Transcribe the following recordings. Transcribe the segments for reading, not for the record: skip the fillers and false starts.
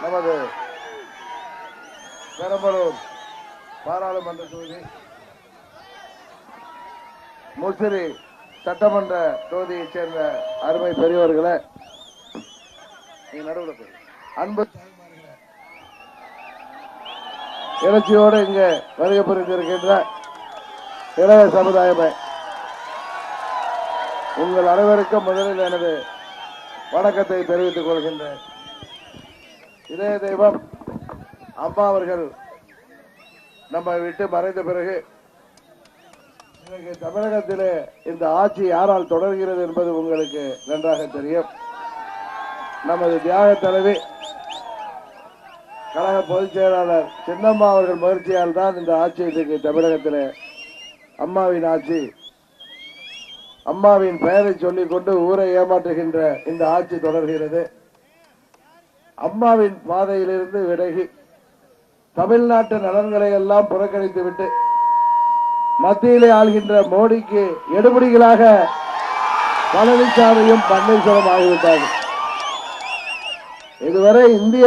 நமது பெரம்பலூர் பாராளுமன்ற தொகுதி, முசிறி சட்டமன்ற தொகுதியைச் சேர்ந்த அருமை பெரியவர்களே, அன்பு எழுச்சியோடு இங்கு வருகை புரிந்திருக்கின்ற இளைய சமுதாயமே, உங்கள் அனைவருக்கும் முதலில் எனது வணக்கத்தை தெரிவித்துக் கொள்கின்றேன். இதய தெய்வம் அம்மா அவர்கள் நம்ம விட்டு மறைந்த பிறகு இன்றைக்கு தமிழகத்திலே இந்த ஆட்சி யாரால் தொடர்கிறது என்பது உங்களுக்கு நன்றாக தெரியும். நமது தியாக தலைவி கழக பொதுச் செயலாளர் சின்னம்மா அவர்கள் முயற்சியால் தான் இந்த ஆட்சி இன்றைக்கு தமிழகத்திலே அம்மாவின் ஆட்சி. அம்மாவின் பெயரை சொல்லிக் கொண்டு ஊரை ஏமாற்றுகின்ற இந்த ஆட்சி தொடர்கிறது. அம்மாவின் பாதையிலிருந்து விலகி தமிழ்நாட்டு நலன்களை எல்லாம் புறக்கணித்துவிட்டு மத்தியிலே ஆள்கின்ற மோடிக்கு எடுபடிகளாக பழனிசாமியும் பன்னீர்செல்வம் ஆகிவிட்டார்கள். இதுவரை இந்திய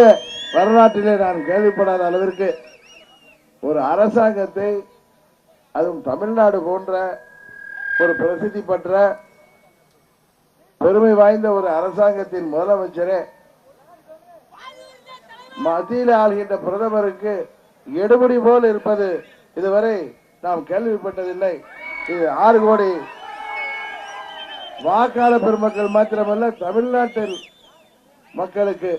வரலாற்றிலே நான் கேள்விப்படாத அளவிற்கு ஒரு அரசாங்கத்தை, அதுவும் தமிழ்நாடு போன்ற ஒரு பிரசித்தி பெற்ற பெருமை வாய்ந்த ஒரு அரசாங்கத்தின் முதலமைச்சரே மத்தியில் ஆள்கின்ற பிரதமருக்கு எடுபடி போல் இருப்பது இதுவரை நாம் கேள்விப்பட்டதில்லை. இது 6 கோடி வாக்காளர் பெருமக்கள் மாத்திரமல்ல, தமிழ்நாட்டில் மக்களுக்கு,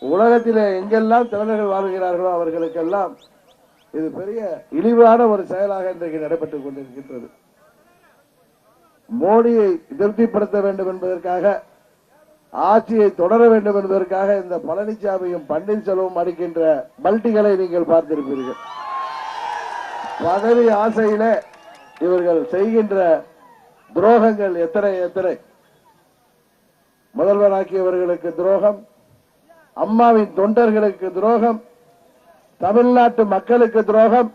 உலகத்திலே எங்கெல்லாம் தமிழர்கள் வாழ்கிறார்களோ அவர்களுக்கெல்லாம் இது பெரிய இழிவான ஒரு செயலாக இன்றைக்கு நடைபெற்றுக் கொண்டிருக்கின்றது. மோடியை திருப்திப்படுத்த வேண்டும் என்பதற்காக, ஆட்சியை தொடர வேண்டும் என்பதற்காக இந்த பழனிசாமியும் பன்னீர்செல்வம் அடிக்கின்ற பல்டிகளை நீங்கள் பார்த்திருப்பீர்கள். பதவி ஆசையில இவர்கள் செய்கின்ற துரோகங்கள் எத்தனை எத்தனை. முதல்வராக்கியவர்களுக்கு துரோகம், அம்மாவின் தொண்டர்களுக்கு துரோகம், தமிழ்நாட்டு மக்களுக்கு துரோகம்,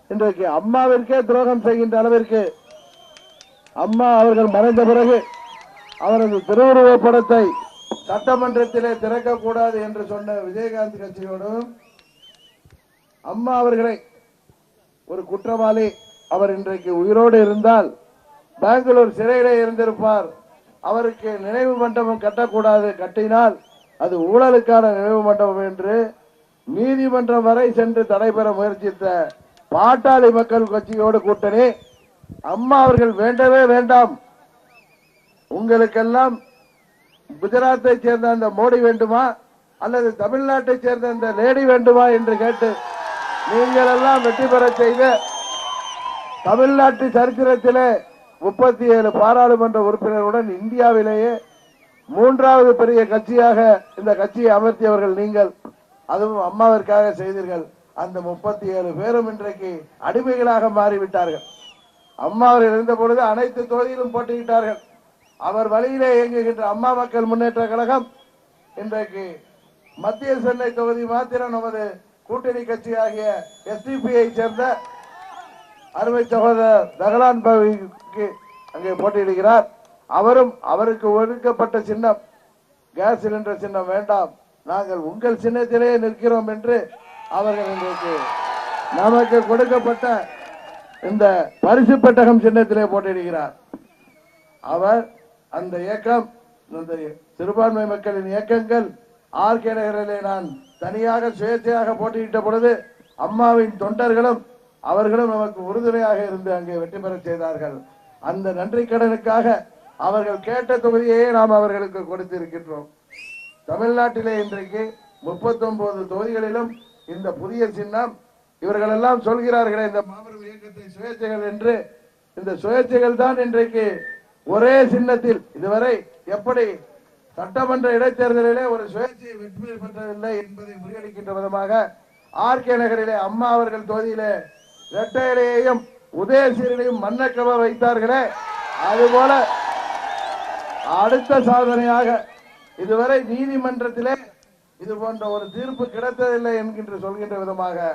இன்றைக்கு அம்மாவிற்கே துரோகம் செய்கின்ற அளவிற்கு அம்மா அவர்கள் மறைந்த பிறகு அவரது திருவுருவப் படத்தை சட்டமன்றத்திலே திறக்கக்கூடாது என்று சொன்ன விஜயகாந்த் கட்சியோடும் அம்மா அவர்களை ஒரு குற்றவாளி, அவர் இன்றைக்கு உயிரோடு இருந்தால் பெங்களூர் சிறையிலே இருந்திருப்பார், அவருக்கு நினைவு மண்டபம் கட்டக்கூடாது, கட்டினால் அது ஊழலுக்கான நினைவு மண்டபம் என்று நீதிமன்றம் வரை சென்று தடைபெற முயற்சித்த பாட்டாளி மக்கள் கட்சியோடு கூட்டணி. அம்மா அவர்கள் வேண்டவே வேண்டாம், உங்களுக்கெல்லாம் குஜராத்தை சேர்ந்த அந்த மோடி வேண்டுமா அல்லது தமிழ்நாட்டை சேர்ந்த அந்த லேடி வேண்டுமா என்று கேட்டு நீங்கள் எல்லாம் வெற்றி பெற செய்த தமிழ்நாட்டு சரித்திரத்திலே 37 பாராளுமன்ற உறுப்பினருடன் இந்தியாவிலேயே 3வது பெரிய கட்சியாக இந்த கட்சியை அமர்த்தியவர்கள் நீங்கள். அதுவும் அம்மாவிற்காக செய்தீர்கள். அந்த 37 பேரும் இன்றைக்கு அடிமைகளாக மாறிவிட்டார்கள். அம்மா அவர்கள் இருந்த பொழுது அனைத்து தொகுதியிலும் போட்டியிட்டார்கள். அவர் வழியிலே இயங்குகின்ற அம்மா மக்கள் முன்னேற்ற கழகம் இன்றைக்கு மத்திய சென்னை தொகுதி மாத்திரம் நமது கூட்டணி கட்சியாகிய எஸ்டிபியை சேர்ந்த அருமை சகோதரர் தகலான் பவிக்கு அங்கே போட்டியிடுகிறார். அவரும் அவருக்கு ஒதுக்கப்பட்ட சின்னம் கேஸ் சிலிண்டர் சின்னம் வேண்டாம், நாங்கள் உங்கள் சின்னத்திலேயே நிற்கிறோம் என்று அவர்கள் இன்றைக்கு நமக்கு கொடுக்கப்பட்ட இந்த பரிசு பெட்டகம் சின்னத்திலே போட்டியிடுகிறார். அவர் அந்த இயக்கம், இந்த சிறுபான்மை மக்களின் இயக்கங்கள் ஆர்கே நகரிலே நான் தனியாக சுயேட்சையாக போட்டியிட்ட பொழுது அம்மாவின் தொண்டர்களும் அவர்களும் நமக்கு உறுதுணையாக இருந்து அங்கே வெற்றி பெற செய்தார்கள். அந்த நன்றி கடனுக்காக அவர்கள் கேட்ட தொகுதியை நாம் அவர்களுக்கு கொடுத்திருக்கின்றோம். தமிழ்நாட்டிலே இன்றைக்கு 39 தொகுதிகளிலும் இந்த புதிய சின்னம், இவர்கள் எல்லாம் சொல்கிறார்களே இந்த மாபெரும் இயக்கத்தை சுயேட்சைகள் என்று, இந்த சுயேட்சைகள் தான் இன்றைக்கு ஒரே சின்னத்தில் இதுவரை எப்படி சட்டமன்ற இடைத்தேர்தலிலே ஒரு சுயேட்சையை வெற்றி பெற்றதில்லை என்பதை முறியடிக்கின்ற விதமாக ஆர்கே நகரிலே அம்மா அவர்கள் தொகுதியிலே இரட்டையிலையும் உதயசீரனையும் மன்னக்கவ வைத்தார்களே, அதுபோல அடுத்த சாதனையாக இதுவரை நீதிமன்றத்திலே இது போன்ற ஒரு தீர்ப்பு கிடைத்ததில்லை என்கின்ற சொல்கின்ற விதமாக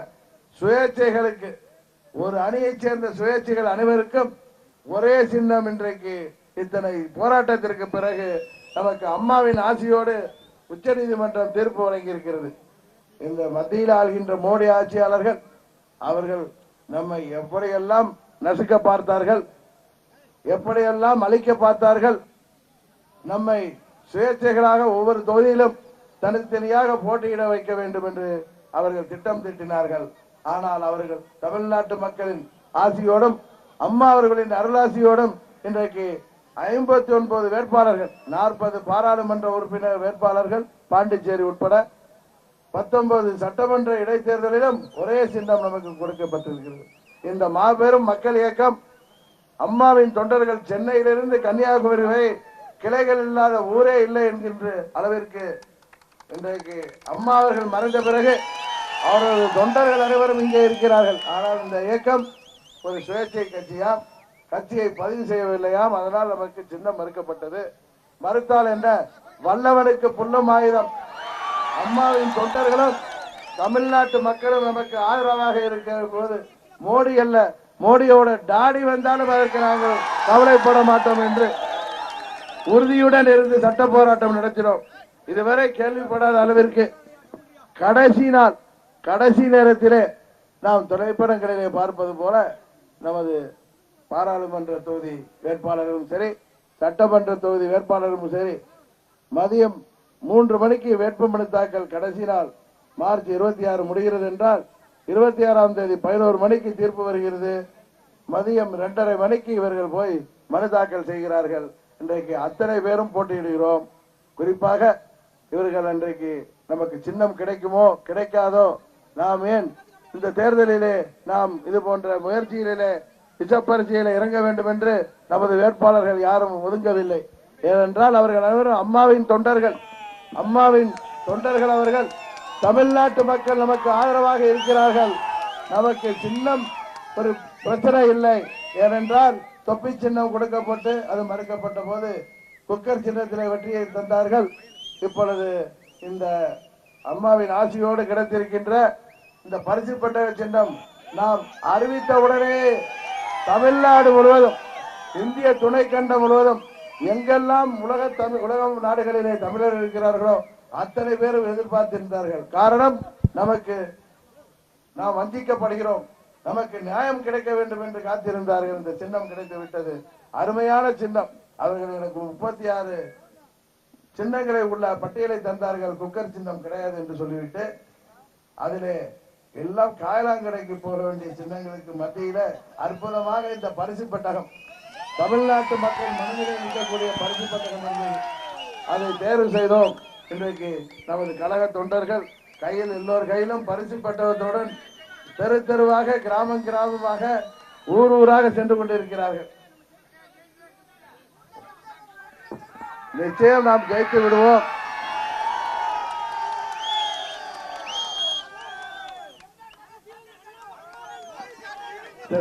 சுயேட்சைகளுக்கு, ஒரு அணியைச் சேர்ந்த சுயேட்சைகள் அனைவருக்கும் ஒரே சின்னம் இன்றைக்கு இத்தனை போராட்டத்திற்கு பிறகு நமக்கு அம்மாவின் ஆசியோடு உச்ச நீதிமன்றம் தீர்ப்பு வழங்கி இருக்கிறது. இந்த மத்தியில் ஆள்கின்ற மோடி ஆட்சியாளர்கள் அவர்கள் நம்மை எப்படியெல்லாம் நசுக்க பார்த்தார்கள், எப்படியெல்லாம் அழிக்க பார்த்தார்கள். நம்மை சுயேட்சைகளாக ஒவ்வொரு தொகுதியிலும் தனித்தனியாக போட்டியிட வைக்க வேண்டும் என்று அவர்கள் திட்டம் தீட்டினார்கள். ஆனால் அவர்கள் தமிழ்நாட்டு மக்களின் ஆசியோடும் அம்மா அவர்களின் அருளாசியோடும் இன்றைக்கு 59 வேட்பாளர்கள், 40 பாராளுமன்ற உறுப்பினர் வேட்பாளர்கள் பாண்டிச்சேரி உட்பட 19 சட்டமன்ற இடைத்தேர்தலிலும் ஒரே சின்னம் நமக்கு கொடுக்கப்பட்டிருக்கிறது. இந்த மாபெரும் மக்கள் இயக்கம் அம்மாவின் தொண்டர்கள் சென்னையிலிருந்து கன்னியாகுமரி வரை கிளைகள் இல்லாத ஊரே இல்லை என்கின்ற அளவிற்கு இன்றைக்கு அம்மா அவர்கள் மறைந்த பிறகு அவரது தொண்டர்கள் அனைவரும் இங்கே இருக்கிறார்கள். ஆனால் இந்த இயக்கம் ஒரு சுயேட்சை கட்சியை பதிவு செய்யவில்லையாம். அதனால் நமக்கு சின்னம் மறுக்கப்பட்டது. மறுத்தால் என்ன, வல்லவனுக்கு புல்லும் ஆயுதம். அம்மாவின் தொண்டர்களும் தமிழ்நாட்டு மக்களும் நமக்கு ஆதரவாக இருக்கிற போது மோடி அல்ல, மோடியோட டாடி வந்தாலும் அதற்கு நாங்கள் கவலைப்பட மாட்டோம் என்று உறுதியுடன் இருந்து சட்ட போராட்டம் நடத்தினோம். இதுவரை கேள்விப்படாத அளவிற்கு கடைசி நேரத்திலே நாம் திரைப்படங்களிலே பார்ப்பது போல நமது பாராளுமன்ற தொகுதி வேட்பாளர்களும் சரி, சட்டமன்ற தொகுதி வேட்பாளர்களும் சரி, மதியம் 3 மணிக்கு வேட்புமனு தாக்கல் கடைசி நாள் மார்ச் 26 முடிகிறது என்றால் 26ஆம் தேதி 11 மணிக்கு தீர்ப்பு வருகிறது. மதியம் 2:30 மணிக்கு இவர்கள் போய் மனு தாக்கல் செய்கிறார்கள். இன்றைக்கு அத்தனை பேரும் போட்டியிடுகிறோம். குறிப்பாக இவர்கள் இன்றைக்கு நமக்கு சின்னம் கிடைக்குமோ கிடைக்காதோ, நாம் ஏன் இந்த தேர்தலிலே நாம் இது போன்ற முயற்சிகளிலே விஷப்பரிசையில இறங்க வேண்டும் என்று நமது வேட்பாளர்கள் யாரும் ஒதுங்கவில்லை. ஏனென்றால் அவர்கள் அனைவரும் அம்மாவின் தொண்டர்கள். அவர்கள் தமிழ்நாட்டு மக்கள் நமக்கு ஆதரவாக இருக்கிறார்கள். நமக்கு சின்னம் ஒரு பிரச்சனை இல்லை. ஏனென்றால் தொப்பி சின்னம் கொடுக்கப்பட்டு அது மறுக்கப்பட்ட போது குக்கர் சின்னத்திலே வெற்றியை தந்தார்கள். இப்பொழுது இந்த அம்மாவின் ஆசியோடு கிடைத்திருக்கின்ற இந்த பரிசு பெற்ற சின்னம் நாம் அறிவித்த உடனே தமிழ்நாடு முழுவதும், இந்திய துணை கண்டம் முழுவதும் எங்கெல்லாம் உலக நாடுகளிலே தமிழர் இருக்கிறார்களோ அத்தனை பேரும் எதிர்பார்த்திருந்தார்கள். காரணம், நாம் வஞ்சிக்கப்படுகிறோம், நமக்கு நியாயம் கிடைக்க வேண்டும் என்று காத்திருந்தார்கள். இந்த சின்னம் கிடைத்து விட்டது. அருமையான சின்னம். அவர்கள் எனக்கு 36 சின்னங்களை உள்ள பட்டியலை தந்தார்கள். குக்கர் சின்னம் கிடையாது என்று சொல்லிவிட்டு அதிலே எல்லாம் காயலாங்கடைக்கு போக வேண்டிய சின்னங்களுக்கு மத்தியில அற்புதமாக இந்த பரிசு பெட்டகம், தமிழ்நாட்டு மக்கள் மனதிலே நிற்கக்கூடிய பரிசு பெட்டகம் என்று அதை தேர்வு செய்தோம். இன்றைக்கு நமது கழக தொண்டர்கள் கையில் எல்லோர் கையிலும் பரிசு பெட்டகத்துடன் தெரு தெருவாக, கிராமமாக, ஊராக சென்று கொண்டிருக்கிறார்கள். நிச்சயம் நாம் ஜெயித்து விடுவோம்.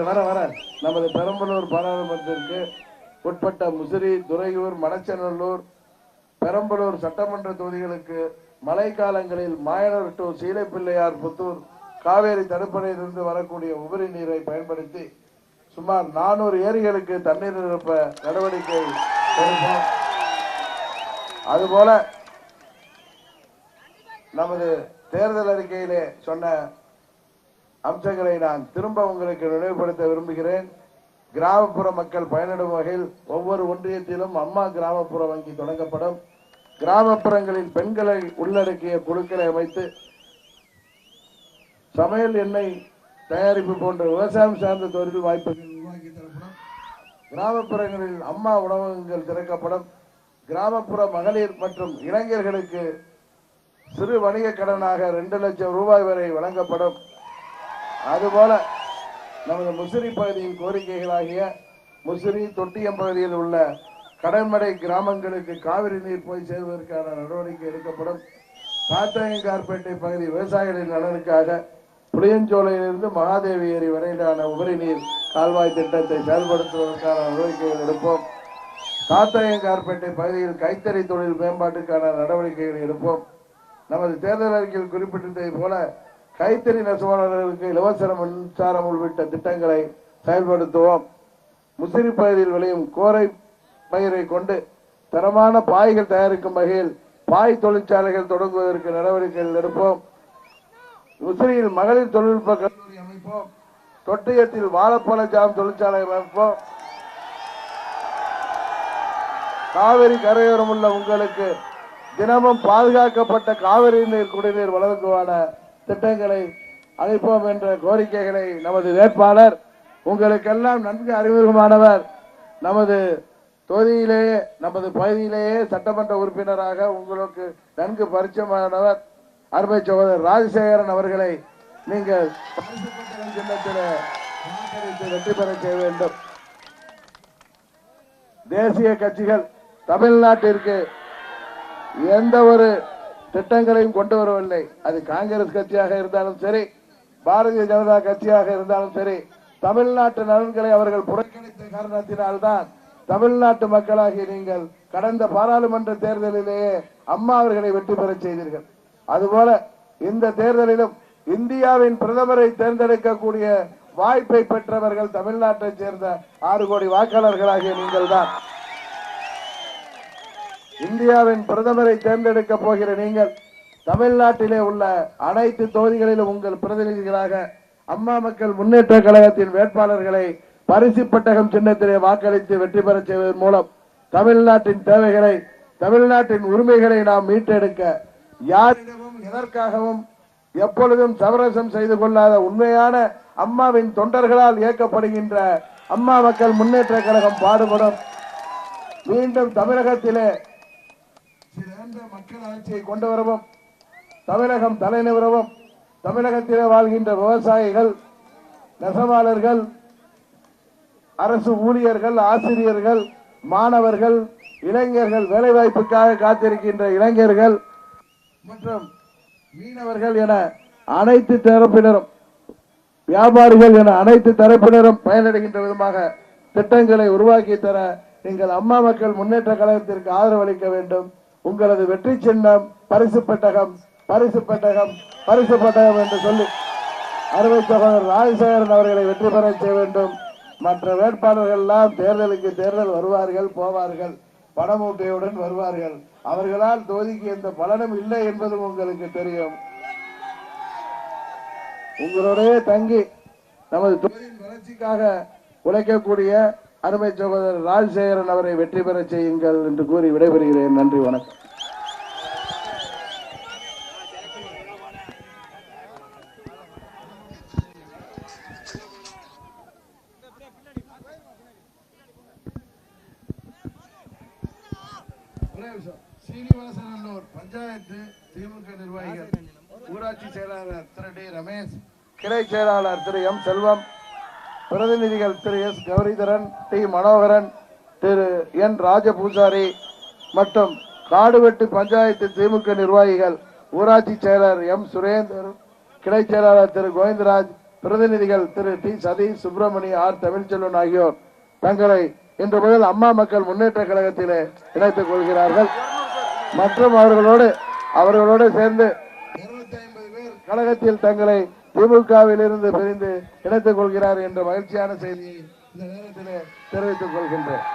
வர நமது பெரம்பலூர் பாராளுமன்றத்திற்கு உட்பட்ட முசிறி, துறையூர், மணச்சநல்லூர், பெரம்பலூர் சட்டமன்ற தொகுதிகளுக்கு மழை காலங்களில் மாயனூர் டு சீலைப்பிள்ளையார் புத்தூர் காவேரி தடுப்பணையிலிருந்து வரக்கூடிய உபரி நீரை பயன்படுத்தி சுமார் 400 ஏரிகளுக்கு தண்ணீர் நிரப்ப நடவடிக்கை எடுப்போம். அதுபோல நமது தேர்தல் அறிக்கையிலே சொன்ன அம்சங்களை நான் திரும்ப உங்களுக்கு நினைவுபடுத்த விரும்புகிறேன். கிராமப்புற மக்கள் பயனிடும் வகையில் ஒவ்வொரு ஒன்றியத்திலும் அம்மா கிராமப்புற வங்கி தொடங்கப்படும். கிராமப்புறங்களில் பெண்களை உள்ளடக்கிய குழுக்களை அமைத்து சமையல் எண்ணெய் தயாரிப்பு போன்ற விவசாயம் சார்ந்த தொழில் வாய்ப்புகள் உருவாக்கி தரப்படும். கிராமப்புறங்களில் அம்மா உணவகங்கள் திறக்கப்படும். கிராமப்புற மகளிர் மற்றும் இளைஞர்களுக்கு சிறு வணிக கடனாக 2 லட்சம் ரூபாய் வரை வழங்கப்படும். அதுபோல நமது முசிறி பகுதியின் கோரிக்கைகளாகிய முசிறி, தொட்டியம் பகுதியில் உள்ள கடன்மடை கிராமங்களுக்கு காவிரி நீர் போய் சேர்வதற்கான நடவடிக்கை எடுக்கப்படும். காத்தாயங்கார்பேட்டை பகுதி விவசாயிகளின் நலனுக்காக புளியஞ்சோலையிலிருந்து மகாதேவி ஏரி வரையிலான உபரி நீர் கால்வாய் திட்டத்தை செயல்படுத்துவதற்கான நடவடிக்கைகள் எடுப்போம். காத்தாயங்கார்பேட்டை பகுதியில் கைத்தறி தொழில் மேம்பாட்டுக்கான நடவடிக்கைகளை எடுப்போம். நமது தேர்தல் அறிக்கையில் குறிப்பிட்டதை போல கைத்தறி நெசவாளர்களுக்கு இலவச மின்சாரம் உள்ளிட்ட திட்டங்களை செயல்படுத்துவோம். முசிறி பகுதியில் விளையும் கோரை பயிரை கொண்டு தரமான பாய்கள் தயாரிக்கும் வகையில் பாய் தொழிற்சாலைகள் தொடங்குவதற்கு நடவடிக்கைகள் எடுப்போம். உசிரியில் மகளிர் தொழில்நுட்ப கல்லூரி அமைப்போம். தொட்டியத்தில் வாழைப்பழ ஜாம் தொழிற்சாலை அமைப்போம். காவிரி கரையோரம் உள்ள உங்களுக்கு தினமும் பாதுகாக்கப்பட்ட காவிரி நீர் குடிநீர் வழங்குவான திட்டங்களை அளிப்போம் என்ற கோரிக்கைகளை நமது வேட்பாளர் உங்களுக்கெல்லாம் நன்கு அறிமுகமானவர், நமது தொகுதியிலேயே நமது பகுதியிலேயே சட்டமன்ற உறுப்பினராக உங்களுக்கு நன்கு பரிச்சயமானவர் அருமை சகோதரர் ராஜசேகரன் அவர்களை நீங்கள் சின்னத்தில் வெற்றி பெற செய்ய வேண்டும். தேசிய கட்சிகள் தமிழ்நாட்டிற்கு எந்த ஒரு திட்டங்களையும் கொண்டு வரவில்லை. அது காங்கிரஸ் கட்சியாக இருந்தாலும் சரி, பாரதிய ஜனதா கட்சியாக இருந்தாலும் சரி, தமிழ்நாட்டு நலன்களை அவர்கள் புறக்கணித்த காரணத்தினால்தான் தமிழ்நாட்டு மக்களாகிய நீங்கள் கடந்த பாராளுமன்ற தேர்தலிலேயே அம்மா அவர்களை வெற்றி பெற செய்தீர்கள். அதுபோல இந்த தேர்தலிலும் இந்தியாவின் பிரதமரை தேர்ந்தெடுக்கக்கூடிய வாய்ப்பை பெற்றவர்கள் தமிழ்நாட்டை சேர்ந்த 6 கோடி வாக்காளர்களாகிய நீங்கள் தான். இந்தியாவின் பிரதமரை தேர்ந்தெடுக்க போகிற நீங்கள் தமிழ்நாட்டிலே உள்ள அனைத்து தொகுதிகளிலும் உங்கள் பிரதிநிதிகளாக அம்மா மக்கள் முன்னேற்ற கழகத்தின் வேட்பாளர்களை பரிசு பெட்டகம் சின்னத்திலே வாக்களித்து வெற்றி பெற செய்வதன் மூலம் தமிழ்நாட்டின் தேவைகளை, தமிழ்நாட்டின் உரிமைகளை நாம் மீட்டெடுக்க யாரிடமும் எதற்காகவும் எப்பொழுதும் சமரசம் செய்து கொள்ளாத உண்மையான அம்மாவின் தொண்டர்களால் இயக்கப்படுகின்ற அம்மா மக்கள் முன்னேற்ற கழகம் பாடுபடும். மீண்டும் தமிழகத்திலே சிறந்த மக்கள் ஆட்சியை கொண்டு வரவும், தமிழகம் தலைநிமிரவும், தமிழகத்திலே வாழ்கின்ற விவசாயிகள், நெசவாளர்கள், அரசு ஊழியர்கள், ஆசிரியர்கள், மாணவர்கள், இளைஞர்கள், வேலைவாய்ப்புக்காக காத்திருக்கின்ற இளைஞர்கள் மற்றும் மீனவர்கள் என அனைத்து தரப்பினரும், வியாபாரிகள் என அனைத்து தரப்பினரும் பயனடைகின்ற விதமாக திட்டங்களை உருவாக்கி தர நீங்கள் அம்மா மக்கள் முன்னேற்ற கழகத்திற்கு ஆதரவு அளிக்க வேண்டும். உங்களது வெற்றி சின்னம் பரிசு பெட்டகம், பரிசு பெட்டகம், பரிசு பெட்டகம் என்று சொல்லி அருமை சகோதரர் ராஜசேகரன் அவர்களை வெற்றி பெற செய்ய வேண்டும். மற்ற வேட்பாளர்கள் எல்லாம் தேர்தலுக்கு தேர்தல் வருவார்கள், போவார்கள், பணமூட்டையுடன் வருவார்கள். அவர்களால் தொகுதிக்கு எந்த பலனும் இல்லை என்பதும் உங்களுக்கு தெரியும். உங்களுடைய தங்கி நமது தொகுதியின் வளர்ச்சிக்காக உழைக்கக்கூடிய அருமை சகோதரர் ராஜசேகரன் அவரை வெற்றி பெற செய்யுங்கள் என்று கூறி விடைபெறுகிறேன். நன்றி, வணக்கம். சீனிவாசனல்லூர் பஞ்சாயத்து திமுக நிர்வாகிகள், ஊராட்சி செயலாளர் திரு டி ரமேஷ், கிளை செயலாளர் திரு எம் செல்வம், பிரதிநிதிகள் திரு எஸ் கௌரிதரன், டி மனோகரன், திரு என் ராஜபூசாரி மற்றும் காடுவெட்டு பஞ்சாயத்து திமுக நிர்வாகிகள், ஊராட்சி செயலர் எம் சுரேந்தர், கிளை செயலாளர் திரு கோவிந்தராஜ், பிரதிநிதிகள் திரு டி சதீஷ், சுப்பிரமணி, ஆர் தமிழ்ச்செல்வன் ஆகியோர் தங்களை இன்று முதல் அம்மா மக்கள் முன்னேற்ற கழகத்திலே இணைத்துக் கொள்கிறார்கள். மற்றும் அவர்களோடு சேர்ந்து 250 பேர் கழகத்தில் தங்களை திமுகவில் இருந்து பிரிந்து இணைத்துக் கொள்கிறார் என்ற மகிழ்ச்சியான செய்தியை இந்த நேரத்திலே தெரிவித்துக் கொள்கின்றேன்.